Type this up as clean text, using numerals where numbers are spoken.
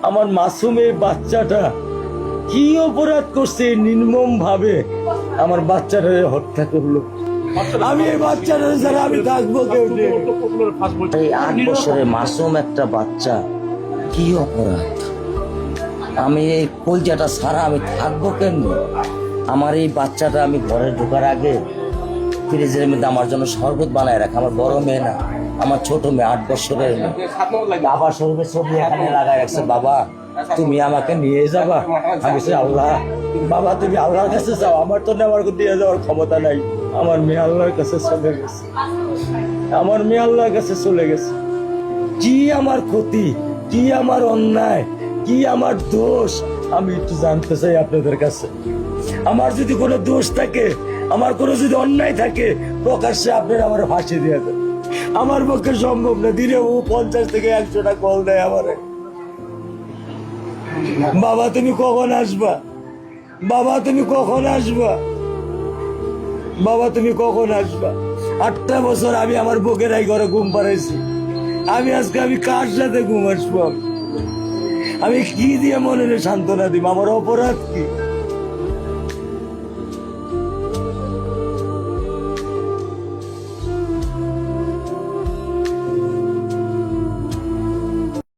আমার মাসুমের বাচ্চাটা কি অপরাধ করছে নির্মম ভাবে আমার বাচ্চাটা হত্যা করলো। আমি এই বাচ্চাটা ছাড়া আমি থাকবো কেউ নেই। এই 8 বছরের মাসুম একটা বাচ্চা কি অপরাধ, আমি এই কলজাটা ছাড়া আমি থাকবো কেমনি? আমার এই বাচ্চাটা আমি ঘরে ঢোকার আগে ফ্রিজের মধ্যে আমার জন্য শরবত বানায় রাখে। আমার বড় মেয়ে না, আমার ছোট মেয়ে 8 বছরের মেয়ে। আবার শরবত ছবি এখানে লাগায় রাখছে, বাবা তুমি আমাকে নিয়ে যাবা। আমি আল্লাহ, বাবা তুমি আল্লাহর কাছে যাও, আমার তো নেওয়ার দিয়ে যাওয়ার ক্ষমতা নাই। আমার মেয়ে আল্লাহর কাছে চলে গেছে, আমার মেয়ে আল্লাহর কাছে চলে গেছে। কি আমার ক্ষতি, কি আমার অন্যায়, কি আমার দোষ, আমি একটু জানতে চাই আপনাদের কাছে। আমার যদি কোনো দোষ থাকে, আমার কোনো যদি অন্যায় থাকে, প্রকাশ্যে আপনারা আমার ফাঁসি দিয়ে দেন। আমার পক্ষে সম্ভব না, দিনে ও 50 থেকে 100টা কল দেয় আমারে। বাবা তুমি কখন আসবা, বাবা তুমি কখন আসবা, বাবা তুমি কখন আসবা। 8টা বছর আমি আমার বুকের এই ঘরে ঘুম পাড়াইছি। আমি আজকে আমি কার সাথে ঘুম আসবো? আমি কি দিয়ে মনে সান্ত্বনা দিব? আমার অপরাধ কি?